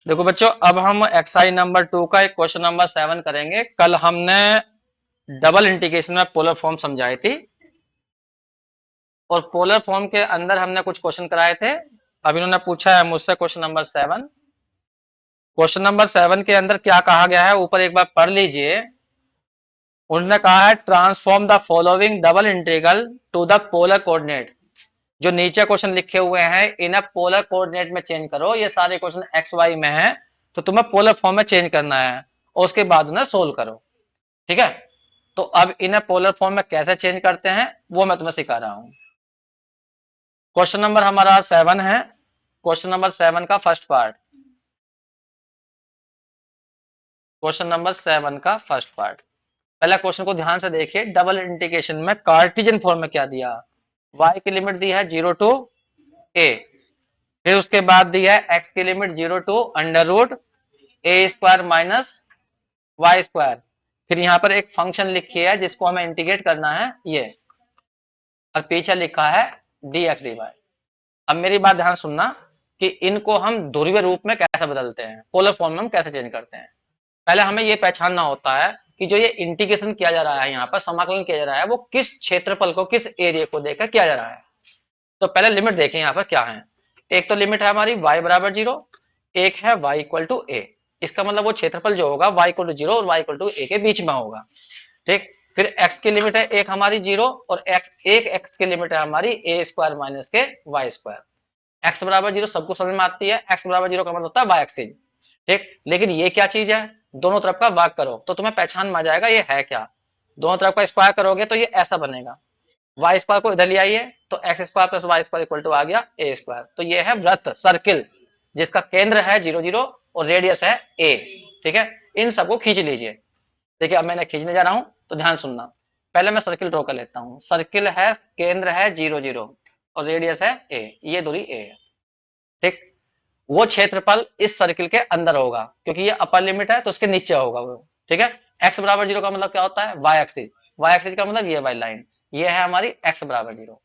देखो बच्चों, अब हम एक्सरसाइज नंबर 2 का एक क्वेश्चन नंबर 7 करेंगे। कल हमने डबल इंटीग्रेशन में पोलर फॉर्म समझाई थी और पोलर फॉर्म के अंदर हमने कुछ क्वेश्चन कराए थे। अब इन्होंने पूछा है मुझसे क्वेश्चन नंबर 7। क्वेश्चन नंबर 7 के अंदर क्या कहा गया है ऊपर एक बार पढ़ लीजिए। उन्होंने कहा है transform the following double integral to the polar coordinate. जो नीचे क्वेश्चन लिखे हुए हैं इन्हें पोलर कोऑर्डिनेट में चेंज करो। ये सारे क्वेश्चन एक्स वाई में है तो तुम्हें पोलर फॉर्म में चेंज करना है और उसके बाद उन्हें सोल्व करो। ठीक है, तो अब इन्हें पोलर फॉर्म में कैसे चेंज करते हैं वो मैं तुम्हें सिखा रहा हूं। क्वेश्चन नंबर हमारा 7 है। क्वेश्चन नंबर 7 का फर्स्ट पार्ट। क्वेश्चन नंबर 7 का फर्स्ट पार्ट। पहला क्वेश्चन को ध्यान से देखिए। डबल इंटीग्रेशन में कार्टेशियन फॉर्म में क्या दिया। y की लिमिट दी है 0 टू a, फिर उसके बाद दी है x की limit 0 to under root a square minus y square. फिर यहाँ पर एक फंक्शन लिखी है जिसको हमें इंटीग्रेट करना है ये, और पीछे लिखा है dx dy। अब मेरी बात ध्यान सुनना कि इनको हम ध्रुवीय रूप में कैसे बदलते हैं, पोलर फॉर्म में हम कैसे चेंज करते हैं। पहले हमें ये पहचानना होता है कि जो ये इंटीग्रेशन किया जा रहा है, यहाँ पर समाकलन किया जा रहा है, वो किस क्षेत्रफल को, किस एरिया को देखकर किया जा रहा है। तो पहले लिमिट देखें यहाँ पर क्या है। एक तो लिमिट है हमारी y बराबर 0, एक है y इक्वल टू ए। इसका मतलब वो क्षेत्रफल जो होगा y इक्वल टू 0 और y इक्वल टू ए के बीच में होगा। ठीक, फिर x की लिमिट है एक हमारी 0 और x की लिमिट है हमारी ए स्क्वायर माइनस के वाई स्क्वायर। x बराबर 0 सबको समझ में आती है। x बराबर 0 का मतलब होता है y एक्सिस। ठीक, लेकिन ये क्या चीज है, दोनों तरफ का भाग करो तो तुम्हें पहचान में आ जाएगा ये है क्या। दोनों तरफ का स्क्वायर करोगे तो ये ऐसा बनेगा। वाई स्क्वायर को इधर ले आइए तो x square plus y square equal to आ गया ए स्क्वायर। तो ये है वृत्त, सर्किल, जिसका केंद्र है 0 0 और रेडियस है ए। ठीक है, इन सबको खींच लीजिए। देखिए अब मैंने खींचने जा रहा हूं तो ध्यान सुनना। पहले मैं सर्किल ड्रॉ कर लेता हूं। सर्किल है, केंद्र है 0 0 और रेडियस है ए, ये दूरी ए है। ठीक, वो क्षेत्रफल इस सर्किल के अंदर होगा क्योंकि ये अपर लिमिट है तो उसके नीचे होगा वो। ठीक है, एक्स बराबर 0 का मतलब क्या होता है, वाई एक्सिस। वाई एक्सिस का मतलब ये वाई लाइन, ये है हमारी एक्स बराबर 0।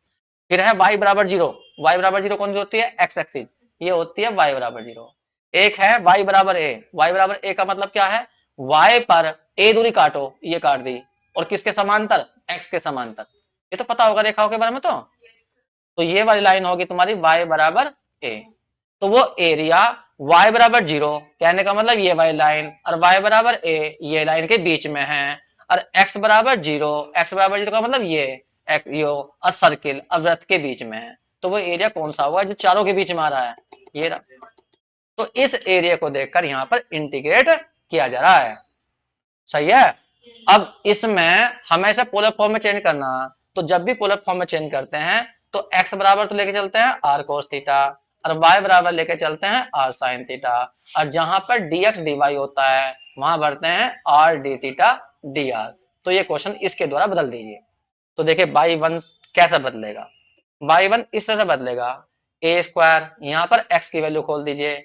फिर है y बराबर 0। y बराबर 0 कौन सी होती है, x एक्सिस, ये होती है y बराबर 0। एक है y बराबर a। y बराबर a का मतलब क्या है, y पर a दूरी काटो, ये काट दी, और किसके समांतर, x के समांतर। ये तो पता होगा रेखाओं के बारे में। तो ये वाली लाइन होगी तुम्हारी y बराबर a। तो वो एरिया y बराबर 0 कहने का मतलब ये वाली लाइन और y बराबर a ये लाइन के बीच में है, और x बराबर 0, x बराबर 0 का मतलब यो सर्किल अवृत्त के बीच में है। तो वो एरिया कौन सा होगा जो चारों के बीच में आ रहा है, ये रहा। तो इस एरिया को देखकर यहाँ पर इंटीग्रेट किया जा रहा है। सही है। अब इसमें हमें इसे पोलर फॉर्म में चेंज करना। तो जब भी पोलर फॉर्म में चेंज करते हैं तो x बराबर तो लेके चलते हैं r cos थीटा और y बराबर लेके चलते हैं r sin थीटा, और जहां पर dx dy होता है वहां भरते हैं r d थीटा dr। तो ये क्वेश्चन इसके द्वारा बदल दीजिए। तो देखिए बाई वन कैसे बदलेगा। बाई वन इस तरह से बदलेगा, ए स्क्वायर यहाँ पर x की वैल्यू खोल दीजिए,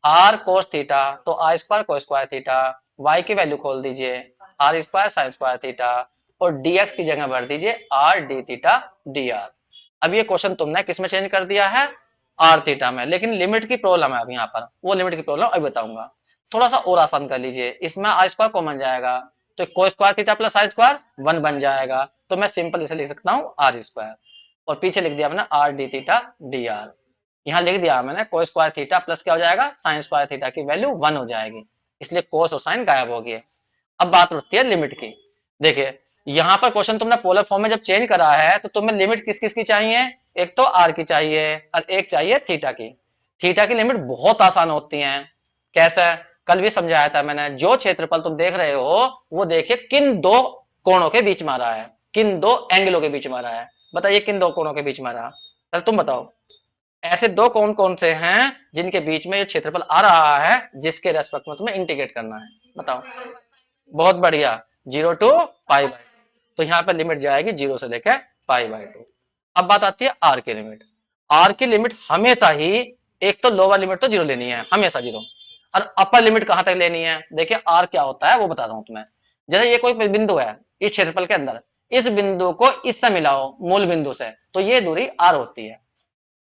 r cos थीटा तो r स्क्वायर को स्क्वायर थीटा, y की वैल्यू खोल दीजिए r square sine square theta, और dx की जगह भर दीजिए r d theta d r. अब ये क्वेश्चन तुमने किस में चेंज कर दिया है, आर थीटा में, लेकिन लिमिट की प्रॉब्लम है अब यहाँ पर। वो लिमिट की प्रॉब्लम अभी बताऊंगा। थोड़ा सा और आसान कर लीजिए, इसमें आर स्क्वायर कॉमन जाएगा तो को square theta plus sine square 1 बन जाएगा। तो मैं सिंपल इसे लिख सकता हूँ आर स्क्वायर, और पीछे लिख दिया मैंने are d theta d are. यहाँ लिख दिया मैंने को स्क्वायर थीटा प्लस क्या हो जाएगा, साइन स्क्वायर थीटा की वैल्यू 1 हो जाएगी, इसलिए कोस और साइन गायब हो गए। अब बात उठती है लिमिट की। देखिए यहाँ पर क्वेश्चन तुमने पोलर फॉर्म में जब चेंज करा है तो तुम्हें लिमिट किस किस की चाहिए, एक तो आर की चाहिए और एक चाहिए थीटा की। थीटा की लिमिट बहुत आसान होती है। कैसे, कल भी समझाया था मैंने। जो क्षेत्रफल तुम देख रहे हो वो देखिए किन दो कोणों के बीच में आ रहा है, किन दो एंगलों के बीच में आ रहा है। बताइए किन दो कोणों के बीच में आ रहा है, चल तुम बताओ। ऐसे दो कौन कौन से हैं जिनके बीच में ये क्षेत्रफल आ रहा है जिसके रेस्पेक्ट में तुम्हें इंटीग्रेट करना है, बताओ। बहुत बढ़िया, 0 टू पाई बाई। तो यहाँ पर लिमिट जाएगी 0 से लेकर पाई बाई 2। अब बात आती है आर की लिमिट। आर की लिमिट हमेशा ही, एक तो लोअर लिमिट तो 0 लेनी है हमेशा 0, और अपर लिमिट कहां तक लेनी है। देखिए आर क्या होता है वो बता रहा हूं तुम्हें। जैसे ये कोई बिंदु है इस क्षेत्रफल के अंदर, इस बिंदु को इससे मिलाओ मूल बिंदु से तो ये दूरी आर होती है।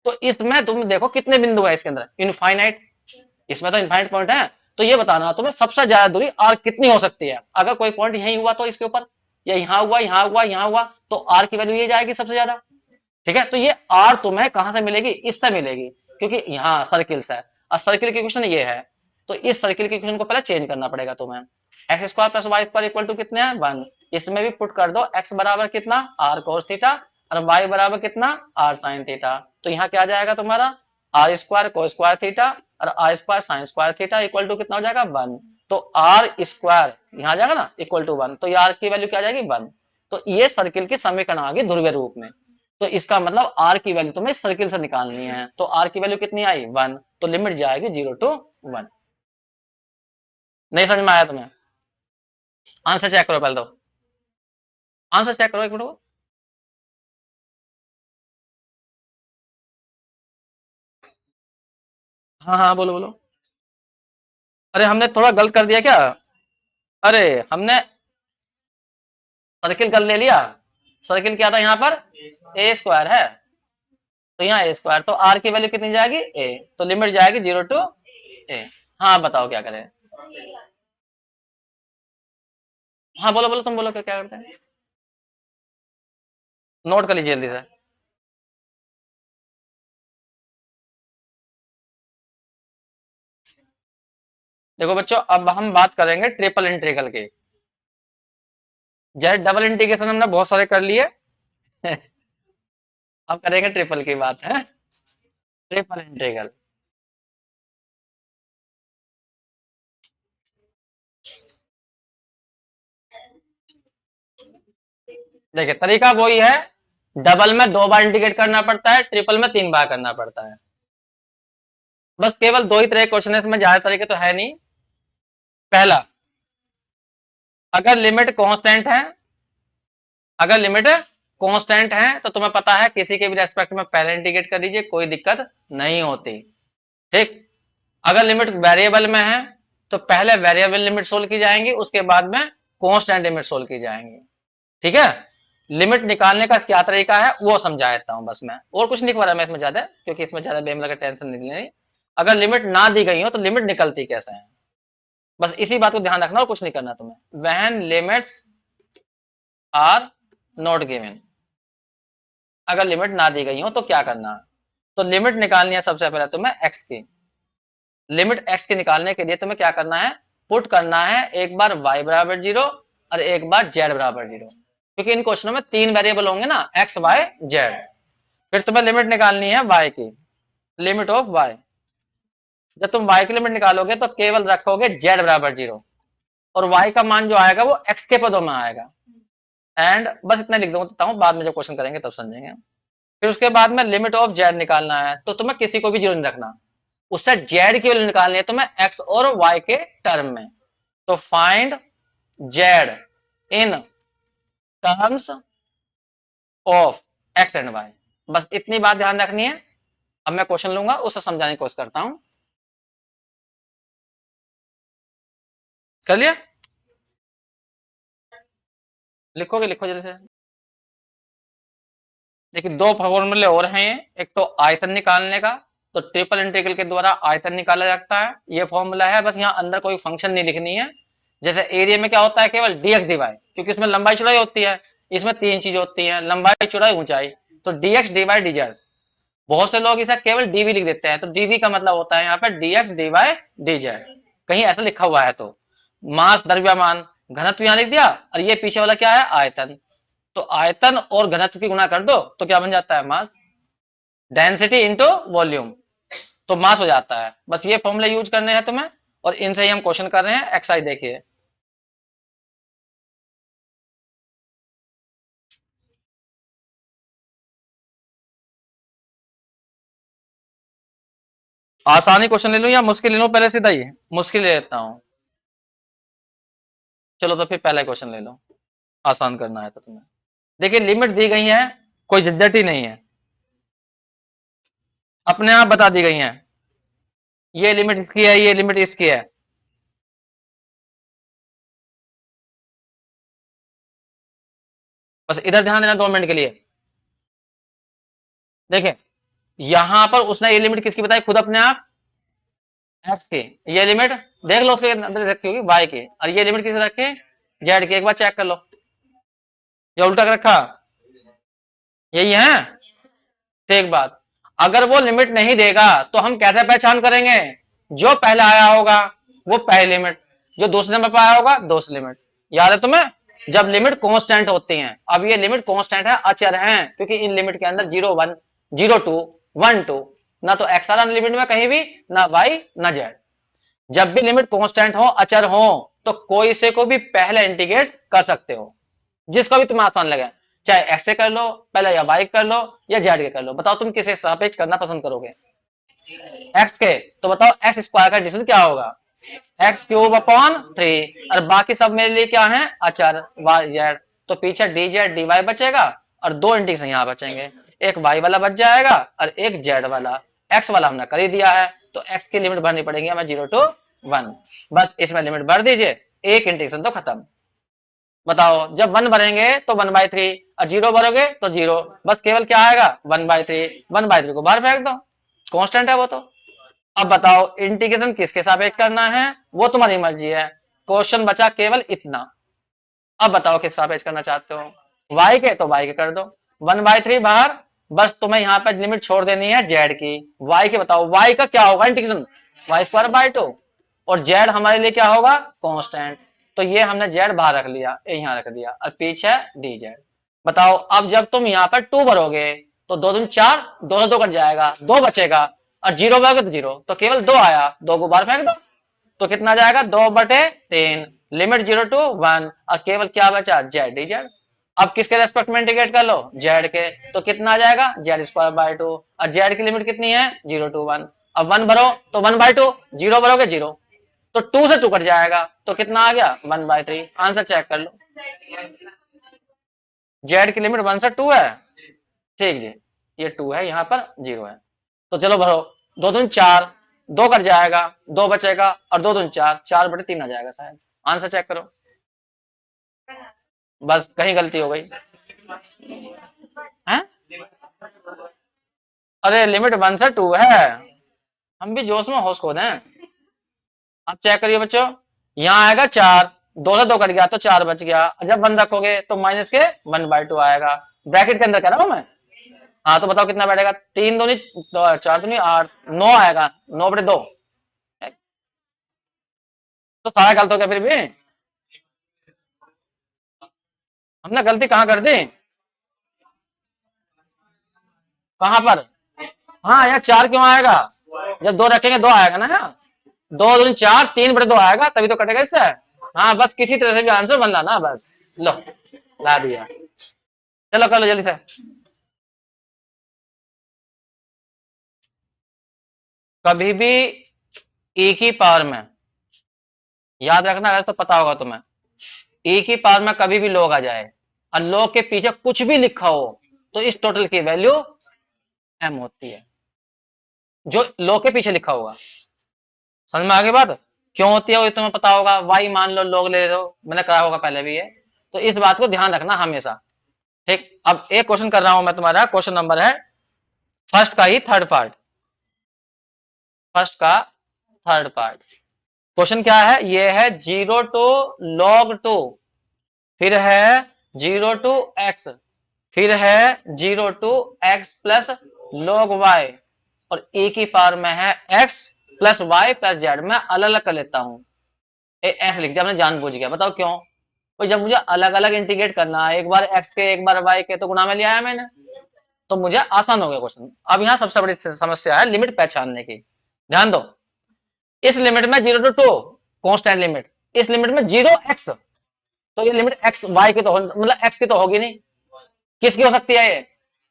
तो इसमें तुम देखो कितने बिंदु है इसके अंदर, इनफाइनाइट। इसमें तो इनफाइनाइट पॉइंट है। तो ये बताना तुम्हें सबसे ज्यादा दूरी आर कितनी हो सकती है। अगर कोई पॉइंट यही हुआ तो इसके ऊपर, या यहाँ हुआ, यहाँ हुआ, यहाँ हुआ, तो आर की वैल्यू ये जाएगी सबसे ज्यादा। ठीक है, तो ये आर तुम्हें कहां से मिलेगी, इससे मिलेगी, क्योंकि यहाँ सर्किल से है और सर्किल की क्वेश्चन ये है। तो इस सर्किल की क्वेश्चन को पहले चेंज करना पड़ेगा तुम्हें। X square plus y square equal to कितने हैं, 1। इसमें भी पुट कर दो एक्स बराबर कितना, आर कोस थीटा, और वाई बराबर कितना, आर साइन थीटा। तो यहाँ क्या आ जाएगा तुम्हारा, r square cos square theta और r square sine square theta equal to कितना हो जाएगा, 1। तो आर स्क्वायर यहाँ आ जाएगा ना इक्वल टू 1, तो ये आर की वैल्यू क्या आ जाएगी, 1। तो ये सर्किल की समीकरण आ गई ध्रुवीय रूप में। तो इसका मतलब आर की वैल्यू तुम्हें सर्किल से निकालनी है। तो आर की वैल्यू कितनी आई, 1। तो लिमिट जाएगी 0 to 1। नहीं समझ में आया तुम्हें, आंसर चेक करो पहले तो, आंसर चेक करो एक मिनट को। हाँ हाँ बोलो बोलो। अरे हमने थोड़ा गलत कर दिया क्या, अरे हमने सर्किल कर ले लिया। सर्किल क्या था यहाँ पर, ए स्क्वायर है, तो यहाँ ए स्क्वायर, तो आर की वैल्यू कितनी जाएगी, ए। तो लिमिट जाएगी 0 to ए। हाँ बताओ क्या करें। हाँ बोलो बोलो, तुम बोलो क्या क्या करते हैं, नोट कर लीजिए जल्दी से। देखो बच्चों, अब हम बात करेंगे ट्रिपल इंटीग्रल की। जैसे डबल इंटीग्रेशन हमने बहुत सारे कर लिए अब करेंगे ट्रिपल की बात है, ट्रिपल इंटीग्रल। देखिए तरीका वही है, डबल में 2 बार इंटीग्रेट करना पड़ता है, ट्रिपल में 3 बार करना पड़ता है। बस केवल 2 ही तरह के क्वेश्चन है इसमें, ज्यादा तरीके तो है नहीं। पहला, अगर लिमिट कांस्टेंट है, अगर लिमिट कांस्टेंट है तो तुम्हें पता है किसी के भी रेस्पेक्ट में पहले इंटीग्रेट कर लीजिए, कोई दिक्कत नहीं होती। ठीक, अगर लिमिट वेरिएबल में है तो पहले वेरिएबल लिमिट सोल्व की जाएंगी, उसके बाद में कांस्टेंट लिमिट सोल्व की जाएंगी। ठीक है, लिमिट निकालने का क्या तरीका है वो समझा देता हूं बस मैं, और कुछ नहीं कर मैं इसमें ज्यादा, क्योंकि इसमें ज्यादा बेम लगा टेंशन नहीं लेनी। अगर लिमिट ना दी गई हो तो लिमिट निकलती कैसे है, बस इसी बात को ध्यान रखना और कुछ नहीं करना तुम्हें। When limits are not given, अगर लिमिट ना दी गई हो तो क्या करना है। तो लिमिट निकालनी है सबसे पहले तुम्हें एक्स की। लिमिट एक्स के निकालने के लिए तुम्हें क्या करना है, पुट करना है एक बार y बराबर 0 और एक बार z बराबर 0, क्योंकि इन क्वेश्चनों में 3 वेरिएबल होंगे ना, एक्स वाई जेड। फिर तुम्हें लिमिट निकालनी है y की, लिमिट ऑफ y। जब तुम y की लिमिट निकालोगे तो केवल रखोगे z बराबर 0, और y का मान जो आएगा वो x के पदों में आएगा। एंड बस इतना लिख दूंगा हूँ, बाद में जब क्वेश्चन करेंगे तब समझेंगे। फिर उसके बाद में लिमिट ऑफ z निकालना है, तो तुम्हें किसी को भी जीरो नहीं रखना, उससे z की वैल्यू निकालनी है तुम्हें x और y के टर्म में। तो find z in terms of x and y, बस इतनी बात ध्यान रखनी है। अब मैं क्वेश्चन लूंगा, उससे समझाने की कोशिश करता हूं। कर लिया, लिखोगे लिखो जल्दी से। देखिए 2 फॉर्मूले और हैं, एक तो आयतन निकालने का, तो ट्रिपल इंटीग्रल के द्वारा आयतन निकाला जाता है, ये फॉर्मूला है। बस यहाँ अंदर कोई फंक्शन नहीं लिखनी है। जैसे एरिया में क्या होता है, केवल dx dy, क्योंकि उसमें लंबाई चौड़ाई होती है, इसमें 3 चीज होती है, लंबाई चौड़ाई ऊंचाई। तो dx dy dz, बहुत से लोग इसे केवल dv लिख देते हैं, तो dv का मतलब होता है यहाँ पे dx dy dz, कहीं ऐसा लिखा हुआ है तो। मास द्रव्यमान घनत्व यहाँ लिख दिया, और ये पीछे वाला क्या है, आयतन। तो आयतन और घनत्व की गुणा कर दो तो क्या बन जाता है, मास, डेंसिटी इंटू वॉल्यूम, तो मास हो जाता है। बस ये फॉर्मूला यूज करने हैं तुम्हें, और इनसे ही हम क्वेश्चन कर रहे हैं। एक्सरसाइज देखिए, आसानी क्वेश्चन ले लूं या मुश्किल ले लूं, पहले सीधा ही मुश्किल ले लेता हूं। चलो तो फिर पहला क्वेश्चन ले लो, आसान करना है तो तुम्हें। देखिए लिमिट दी गई है, कोई झंझट ही नहीं है, अपने आप बता दी गई है, ये लिमिट इसकी है, ये लिमिट इसकी है। बस इधर ध्यान देना 2 मिनट के लिए। देखें, यहां पर उसने ये लिमिट किसकी बताई, खुद अपने आप, एक्स की ये लिमिट देख लो, उसके अंदर रखी होगी वाई की, और ये लिमिट किसे रखे, जेड की। एक बार चेक कर लो, ये उल्टा कर रखा, यही है। ठीक बात। अगर वो लिमिट नहीं देगा तो हम कैसे पहचान करेंगे, जो पहले आया होगा वो पहली लिमिट, जो दूसरे नंबर पर आया होगा दूसरी लिमिट। याद है तुम्हें, जब लिमिट कांस्टेंट होती हैं। अब ये लिमिट कांस्टेंट है, अचर हैं, क्योंकि इन लिमिट के अंदर 0 1 0 2 1 2, ना तो एक्स आर लिमिट में कहीं भी, ना वाई ना जेड। जब भी लिमिट कांस्टेंट हो, अचर हो, तो कोई से को भी पहले इंटीग्रेट कर सकते हो, जिसको भी तुम्हें आसान लगे। चाहे एक्स से कर लो पहले, या वाई कर लो, या जेड के कर लो। बताओ तुम किसे सापेक्ष करना पसंद करोगे, एक्स के। तो बताओ एक्स स्क्वायर का डिफरेंस क्या होगा, एक्स क्यूब अपॉन 3, और बाकी सब मेरे लिए क्या है, अचर वाई जेड। तो पीछे डी जेड डी वाई बचेगा, और दो इंटीग्रेशन यहाँ बचेंगे, एक वाई वाला बच जाएगा और एक जेड वाला। एक्स वाला हमने कर ही दिया है, तो एक्स की लिमिट भरनी पड़ेगी हमें 0 to 1। बस इसमें लिमिट भर दीजिए, एक इंटीग्रेशन तो खत्म। बताओ, जब 1 भरेंगे तो 1/3, और 0 भरोगे तो 0। बस केवल क्या आएगा, 1/3। 1/3 को बाहर फेंक दो, कांस्टेंट है वो तो। अब बताओ इंटीग्रेशन किसके सापेक्ष करना है, वो तुम्हारी मर्जी है। क्वेश्चन बचा केवल इतना। अब बताओ किस सापेक्ष करना चाहते हो, वाई के तो वाई के कर दो, 1/3 बाहर। बस तुम्हें यहाँ पर लिमिट छोड़ देनी है जेड की। वाई के बताओ, वाई का क्या होगा इंटीग्रेशन, y²/2, और जेड हमारे लिए क्या होगा, कांस्टेंट। तो ये हमने जेड बाहर रख लिया, यहाँ रख दिया, और पीछे डी जेड। बताओ अब जब तुम यहाँ पर 2 भरोगे तो 2 दूनी 4, 2 से 2 कट जाएगा, 2 बचेगा, और 0 भरोगे तो 0, तो केवल 2 आया, 2 को बाहर फेंक दो, तो कितना जाएगा, 2/3। लिमिट 0 to 1, और केवल क्या बचा, जेड डी जेड। अब किसके रेस्पेक्ट में इंटीग्रेट कर लो, जेड के। तो कितना आ जाएगा, z²/2, और जेड की लिमिट कितनी है, 0 to 1। अब 1 भरो तो 1/2, 0 भरोगे 0, तो 2 से 2 कट जाएगा, तो कितना आ गया, 1/3। आंसर चेक कर लो, जेड की लिमिट 1 से 2 है। ठीक जी, ये 2 है, यहाँ पर 0 है। तो चलो भरो, 2 दूनी 4, 2 कट जाएगा, 2 बचेगा, और 2 दूनी 4, 4/3 आ जाएगा शायद। आंसर चेक करो, बस कहीं गलती हो गई है। अरे लिमिट 1 से 2 है, हम भी जोश में होश खो दें। अब चेक करिए बच्चों, यहाँ आएगा 4, 2 से 2 कट गया तो 4 बच गया, और जब 1 रखोगे तो माइनस के 1/2 आएगा, ब्रैकेट के अंदर कह रहा हूं मैं। हाँ तो बताओ कितना बैठेगा, 3 दूनी 4 दूनी 8, 9 आएगा, 9/2। तो सारा गलत हो गया फिर भी, हमने गलती कहाँ कर दी, कहाँ पर। हाँ यार 4 क्यों आएगा, जब 2 रखेंगे 2 आएगा ना यार, 2 दूनी 4, 3/2 आएगा, तभी तो कटेगा इससे। हाँ बस किसी तरह से भी आंसर बनना ना, बस लो ला दिया। चलो कर लो जल्दी से। कभी भी एक ही पावर में, याद रखना, अगर तो पता होगा तुम्हें, एक ही पावर में कभी भी लॉग आ जाए, और लॉग के पीछे कुछ भी लिखा हो, तो इस टोटल की वैल्यू m होती है, जो लॉग के पीछे लिखा होगा। समझ में आगे बात, क्यों होती है वो तुम्हें पता होगा, वाई मान लो लॉग ले लो, मैंने कहा होगा पहले भी ये, तो इस बात को ध्यान रखना हमेशा। ठीक, अब एक क्वेश्चन कर रहा हूं मैं तुम्हारा, क्वेश्चन नंबर है फर्स्ट का ही थर्ड पार्ट, फर्स्ट का थर्ड पार्ट। क्वेश्चन क्या है, ये है 0 to log 2, फिर है 0 to x, फिर है 0 to x+log y, और एक ही पावर में है x+y+z। मैं अलग अलग कर लेता हूं, ऐसे लिख दिया हमने जानबूझ गया। बताओ क्यों, तो जब मुझे अलग अलग इंटीग्रेट करना है, एक बार x के एक बार y के, तो गुणा में लिया है मैंने, तो मुझे आसान हो गया क्वेश्चन। अब यहाँ सबसे बड़ी समस्या है लिमिट पहचानने की। ध्यान दो, इस लिमिट में 0 to 2 कॉन्स्टेंट लिमिट, इस लिमिट में 0x, तो ये लिमिट एक्स वाई की तो मतलब एक्स की तो होगी नहीं, किसकी हो सकती है ये,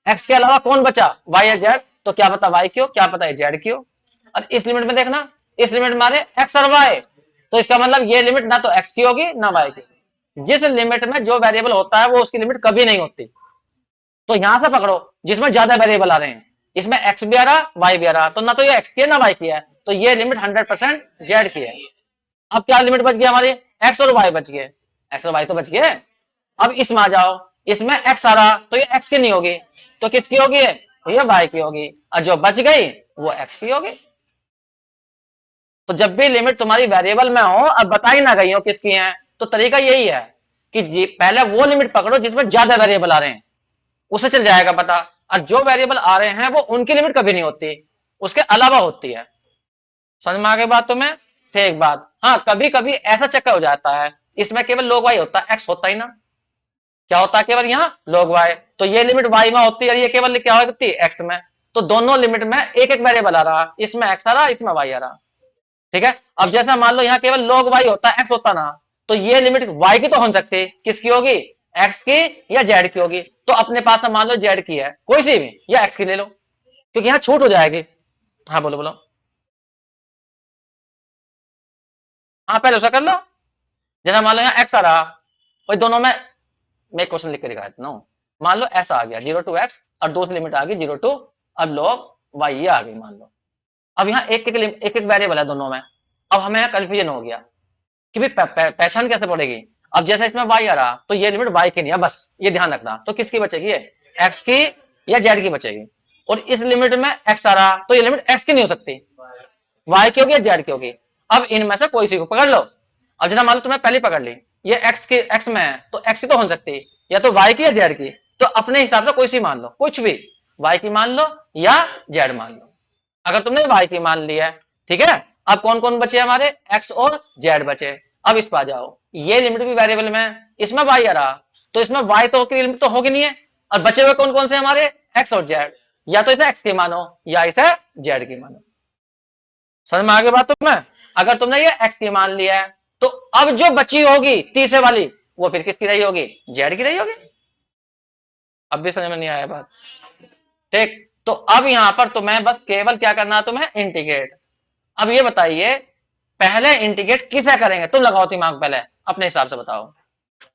एक्स के अलावा कौन बचा, वाई या जेड। तो क्या पता वाई की हो, क्या पता है जेड की हो। और इस लिमिट में देखना, इस लिमिट में मारे एक्स और वाई, तो इसका मतलब ये लिमिट ना तो एक्स की होगी ना वाई की। जिस लिमिट में जो वेरिएबल होता है वो उसकी लिमिट कभी नहीं होती। तो यहां से पकड़ो जिसमें ज्यादा वेरिएबल आ रहे हैं, इसमें एक्स भी आ रहा वाई भी आ रहा, तो ना तो ये एक्स की है ना वाई की है, तो ये लिमिट 100% जेड की है। अब क्या लिमिट बच गई हमारी, एक्स और वाई बच गए, एक्स और वाई तो बच गए। अब इसमें आ जाओ, इसमें एक्स आ रहा तो ये एक्स की नहीं होगी, तो किसकी होगी, ये वाई की होगी, और जो बच गई वो एक्स की होगी। तो जब भी लिमिट तुम्हारी वेरिएबल में हो, अब बताई ना गई हो किसकी है, तो तरीका यही है कि जी पहले वो लिमिट पकड़ो जिसमें ज्यादा वेरिएबल आ रहे हैं, उससे चल जाएगा पता। और जो वेरिएबल आ रहे हैं वो उनकी लिमिट कभी नहीं होती, उसके अलावा होती है। समझ में आ गई बात तुम्हें? ठीक बात। हाँ, कभी कभी ऐसा चक्कर हो जाता है, इसमें केवल लोग वाई होता है, एक्स होता ही ना। क्या होता है केवल यहाँ log y, तो ये लिमिट y में होती है, ये केवल क्या होती है x में। तो दोनों लिमिट में एक एक वेरिएबल आ रहा, इसमें x आ रहा, इसमें y आ रहा। ठीक है, अब जैसा मान लो यहाँ केवल log y होता है, x होता ना, तो ये लिमिट y की तो हो सकती, किसकी होगी, x की या z की होगी। तो अपने पास में मान लो z की है, कोई सी भी, या x की ले लो, क्योंकि यहाँ छूट हो जाएगी। हाँ बोलो बोलो। हाँ पहले उसका कर लो। जैसा मान लो यहाँ x आ रहा, वही दोनों में मैं क्वेश्चन लिख के दिखा देता हूँ। मान लो ऐसा आ गया 0 to x, और दूसरी लिमिट आ गई 0 to, अब log y ये आ गई मान लो। अब यहाँ एक एक वेरिएबल है दोनों में। अब हमें यहाँ कंफ्यूजन हो गया कि भाई पहचान कैसे पड़ेगी। अब जैसे इसमें y आ रहा, तो ये लिमिट y की नहीं है, बस ये ध्यान रखना। तो किसकी बचेगी, ये x की या z की बचेगी। और इस लिमिट में x आ रहा, तो ये लिमिट x की नहीं हो सकती, y की होगी या z की होगी। अब इनमें से कोई सी को पकड़ लो। अब जैसा मान लो तुमने पहले पकड़ ली, ये x में है, तो x की तो हो सकती, या तो y की या z की। तो अपने हिसाब से कोई सी मान लो, कुछ भी, y की मान लो या z मान लो। अगर तुमने y की मान ली है, ठीक है। अब कौन कौन बचे हमारे, x और z बचे। अब इस पर आ जाओ, ये लिमिट भी वेरिएबल में है, इसमें y आ रहा, तो इसमें y तो की लिमिट तो होगी नहीं है। अब बचे हुए कौन कौन से हमारे, x और z, या तो इसे x की मानो या इसे z की मानो। समझ में आगे बात तुम्हें? अगर तुमने ये x की मान लिया है, तो अब जो बची होगी तीसरे वाली, वो फिर किसकी रही होगी, z की रही होगी। अब भी समझ में नहीं आया बात? ठीक, तो अब यहां पर तुम्हें बस केवल क्या करना है, तुम्हें इंटीग्रेट। अब ये बताइए, पहले इंटीग्रेट किसे करेंगे, तुम लगाओ दिमाग पहले, अपने हिसाब से बताओ।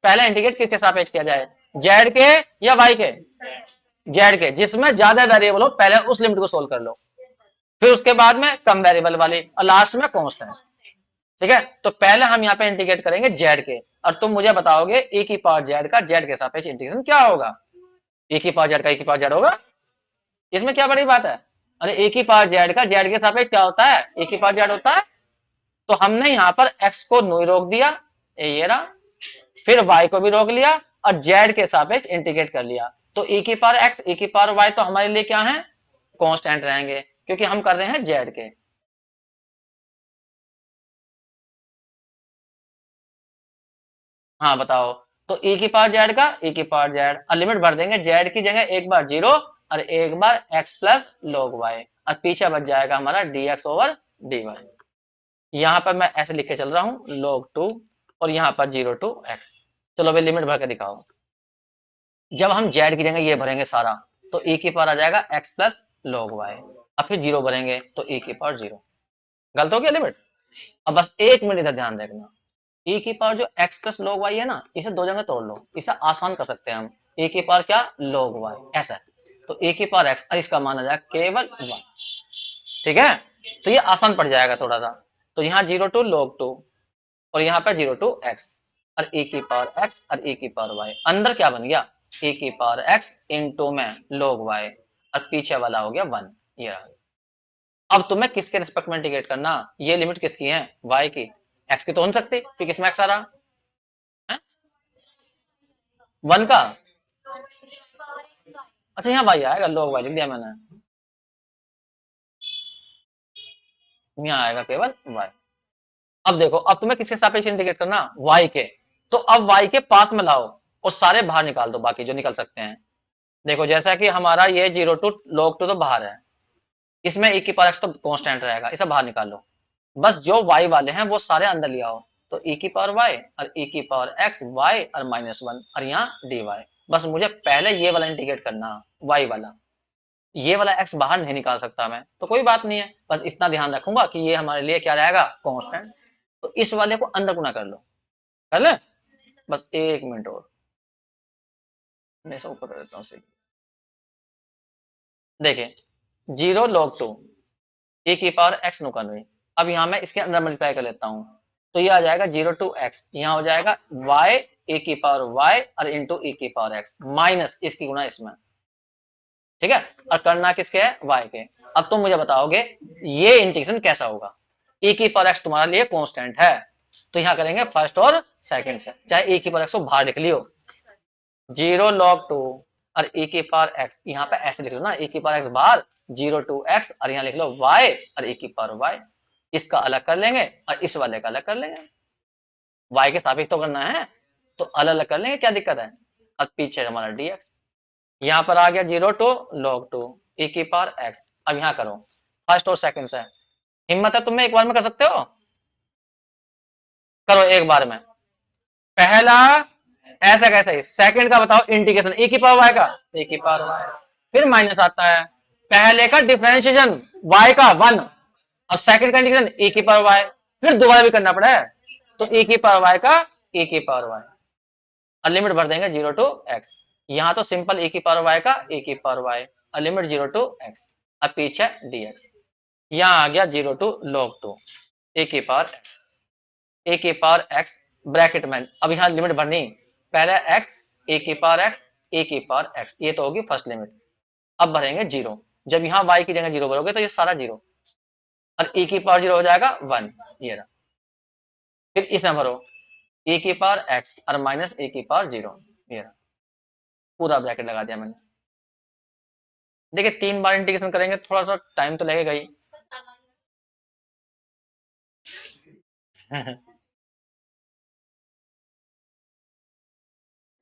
पहले इंटीग्रेट किसके सापेक्ष किया जाए, जेड के या वाई के, जेड के। जिसमें ज्यादा वेरिएबल हो पहले उस लिमिट को सोल्व कर लो, फिर उसके बाद में कम वेरिएबल वाली, और लास्ट में कांस्टेंट। ठीक है, तो पहले हम यहाँ पे इंटीग्रेट करेंगे जेड के, और तुम मुझे बताओगे ए की पावर जेड का जेड के सापेक्ष इंटीग्रेशन क्या होगा। ए की पावर जेड का ए की पावर जेड होगा, इसमें क्या बड़ी बात है। अरे ए की पावर जेड का जेड के सापेक्ष क्या होता है, ए की पावर जेड होता है। तो हमने यहाँ पर एक्स को नो रोक दिया, ये रहा, फिर वाई को भी रोक लिया, और जेड के सापेक्ष इंटीग्रेट कर लिया। तो ए की पावर एक्स ए की पावर वाई तो हमारे लिए क्या है, कांस्टेंट रहेंगे, क्योंकि हम कर रहे हैं जेड के। हाँ बताओ, तो e की पावर जेड का e की पावर जेड, और लिमिट भर देंगे जेड की जगह एक बार 0 और एक बार x प्लस log y, और पीछे बच जाएगा हमारा dx ओवर dy। यहाँ पर मैं ऐसे लिख के चल रहा हूँ log 2, और यहाँ पर 0 to x। चलो भाई लिमिट भर के दिखाओ। जब हम z की जगह ये भरेंगे सारा, तो e की पावर आ जाएगा x प्लस log y, अब फिर 0 भरेंगे तो e की पावर 0। गलत हो गया लिमिट। अब बस एक मिनट इधर ध्यान रखना, e की पावर जो x प्लस log y है ना, इसे दो जगह तोड़ लो, इसे आसान कर सकते हैं हम। e की पावर क्या, log y, ऐसा। तो e की पावर x, और इसका मान आ जाएगा केवल 1। ठीक है, तो ये आसान पड़ जाएगा थोड़ा सा। तो यहाँ 0 to log 2, और यहाँ पर 0 to x, और e की पावर x और e की पावर y। अंदर क्या बन गया, e की पावर x इंटू में log y, और पीछे वाला हो गया 1। ये रहा। अब तुम्हें किसके रिस्पेक्ट में इंटीग्रेट करना, ये लिमिट किसकी है, y की। x की तो हो नहीं सकती क्योंकि इसमें x आ रहा है, 1 का। अच्छा यहाँ y आएगा, log y लिख दिया मैंने, यहाँ आएगा केवल y। अब देखो, अब तुम्हें किसके सापेक्ष इंटीग्रेट करना, y के। तो अब y के पास में लाओ, और सारे बाहर निकाल दो, बाकी जो निकल सकते हैं। देखो जैसा कि हमारा ये 0 to log 2 तो बाहर है, इसमें e की पावर x तो कांस्टेंट रहेगा, इसे बाहर निकाल लो। बस जो y वाले हैं वो सारे अंदर ले आओ, तो e की पावर y और e की पावर x y और -1, और यहाँ dy। बस मुझे पहले ये वाला इंटीग्रेट करना, y वाला। ये वाला x बाहर नहीं निकाल सकता मैं, तो कोई बात नहीं है, बस इतना ध्यान रखूंगा कि ये हमारे लिए क्या रहेगा, कांस्टेंट। तो इस वाले को अंदर गुना कर लो, कर ले। बस एक मिनट और, मैं इसे ऊपर कर देता हूँ। देखिए 0 log 2 e की पावर x नु कर रही। अब यहाँ मैं इसके अंदर मल्टीप्लाई कर लेता हूँ, तो ये आ जाएगा 0 to x, यहाँ हो जाएगा y e की पावर y और इंटू e की पावर x माइनस इसकी गुना इसमें। ठीक है, और करना किसके है, y के। अब तुम मुझे बताओगे ये इंटीग्रेशन कैसा होगा। e की पावर x तुम्हारे लिए कांस्टेंट है, तो यहाँ करेंगे फर्स्ट और सेकंड से, चाहे e की पावर x को बाहर लिख लियो, 0 log 2 और e की पावर x, यहाँ पे ऐसे लिख लो ना, e की पावर x बाहर 0 to x, और यहाँ लिख लो y और e की पावर y, इसका अलग कर लेंगे और इस वाले का अलग कर लेंगे, y के सापेक्ष तो करना है, तो अलग अलग कर लेंगे, क्या दिक्कत है। अब पीछे हमारा dx, यहाँ पर आ गया 0 to log 2 e की पावर x। अब यहाँ करो फर्स्ट और सेकंड से, हिम्मत है तुम्हें, एक बार में कर सकते हो, करो एक बार में। पहला ऐसा कैसा ही, सेकंड का बताओ इंटीग्रेशन, e की पावर y का, e की पावर y, फिर माइनस आता है, पहले का डिफरेंशिएशन y का 1, और सेकंड का इंटीग्रेशन e की पावर y, फिर दोबारा भी करना पड़ा है, तो e की पावर y का e की पावर y, और लिमिट भर देंगे 0 to x, यहाँ तो सिंपल e की पावर y का e की पावर y, और लिमिट 0 to x, अब पीछे dx, यहाँ आ गया 0 to log 2 e की पावर x, ए की पावर x ब्रैकेट में, अब यहाँ लिमिट भरनी, पहले x ए की पावर x, ए की पावर x, ये तो होगी फर्स्ट लिमिट। अब भरेंगे 0, जब यहाँ y की जगह 0 भरोगे तो ये सारा 0, और e की पावर 0 हो जाएगा 1, ये रहा, फिर इसमें भरो e की पावर x और माइनस ए की पावर 0, ये रहा, पूरा ब्रैकेट लगा दिया मैंने। देखिए 3 बार इंटीग्रेशन करेंगे, थोड़ा सा टाइम तो लगेगा ही।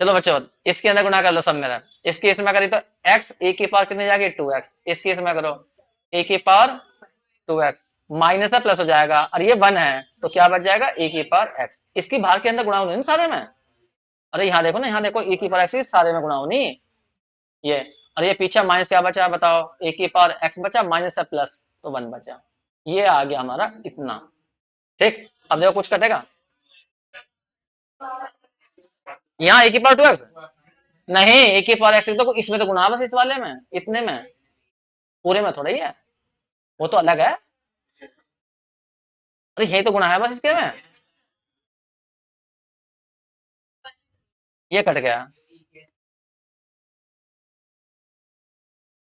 चलो बच्चों, इसके अंदर गुना कर लो सब मेरा, इसके इसमें करी तो x ए की पावर कितनी जाएगी 2x, इसके इसमें करो ए की पावर 2x, माइनस है प्लस हो जाएगा, और ये 1 है तो क्या बच जाएगा ए की पावर x, इसकी बाहर के अंदर गुणा होनी ना सारे में, अरे यहाँ देखो ना, यहाँ देखो ए की पावर x सारे में गुणा होनी, ये, और ये पीछे माइनस क्या बचा बताओ, ए की पावर x बचा, माइनस है प्लस तो 1 बचा, ये आ गया हमारा इतना। ठीक, अब देखो कुछ कटेगा, यहाँ ए की पावर 2x नहीं, ए की पावर x तो इसमें तो गुणा, बस इस वाले में, इतने में, पूरे में थोड़ा ही है, वो तो अलग है, अरे यही तो गुणा है बस इसके में, ये कट गया।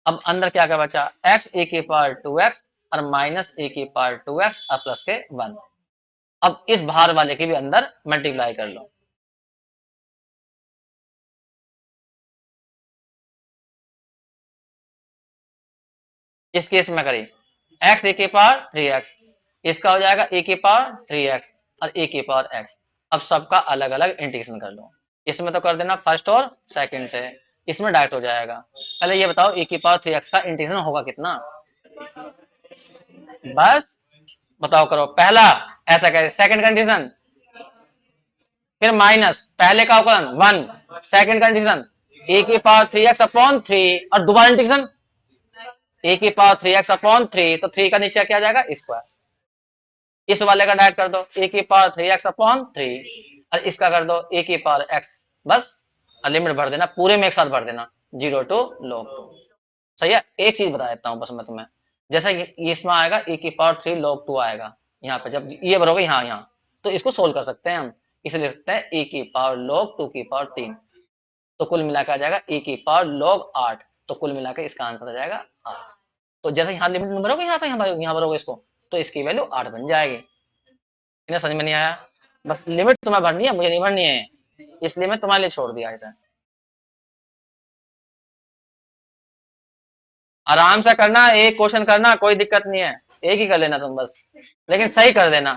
अब अंदर क्या क्या बचा, x ए की पावर 2x और माइनस ए की पावर 2x और प्लस के 1, अब इस बाहर वाले के भी अंदर मल्टीप्लाई कर लो, इस केस में करी x ए की पावर 3x, इसका हो जाएगा ए की पावर 3x और ए की पावर x, अब सबका अलग अलग इंटीग्रेशन कर लो, इसमें तो कर देना फर्स्ट और सेकंड से, इसमें डायरेक्ट हो जाएगा। पहले ये बताओ ए की पावर 3x का इंटीग्रेशन होगा कितना, बस बताओ करो, पहला ऐसा करें, सेकंड कंडीशन, फिर माइनस, पहले का अवकलन 1, सेकंड कंडीशन ए की पावर 3x अपॉन 3, और दोबारा इंटीग्रेशन ए की पावर 3x अपॉन 3, तो 3 का नीचे क्या जाएगा स्क्वायर, इस वाले का डायरेक्ट कर दो ए की पावर 3x अपॉन 3, और इसका कर दो ए की पावर x, बस, और लिमिट भर देना, पूरे में एक साथ भर देना 0 to log 2, सही है। एक चीज बता देता हूँ बस मैं तुम्हें, जैसा ये इसमें आएगा ए की पावर 3 log 2 आएगा, यहाँ पे जब ये भरोगे यहाँ यहाँ, तो इसको सोल्व कर सकते हैं हम, इसलिए लिखते हैं ए की पावर log 2 की पावर 3, तो कुल मिलाकर आ जाएगा ए की पावर log 8, तो कुल मिलाकर इसका आंसर आ जाएगा 8, तो जैसे यहाँ लिमिट में भरोगे, यहाँ पे यहाँ भरोगे इसको, तो इसकी वैल्यू 8 बन जाएगी। इन्हें समझ में नहीं आया, बस लिमिट तुम्हें भरनी है, मुझे नहीं भरनी है, इसलिए मैं तुम्हारे लिए छोड़ दिया इसे, आराम से करना, एक क्वेश्चन करना, कोई दिक्कत नहीं है, एक ही कर लेना तुम बस, लेकिन सही कर देना।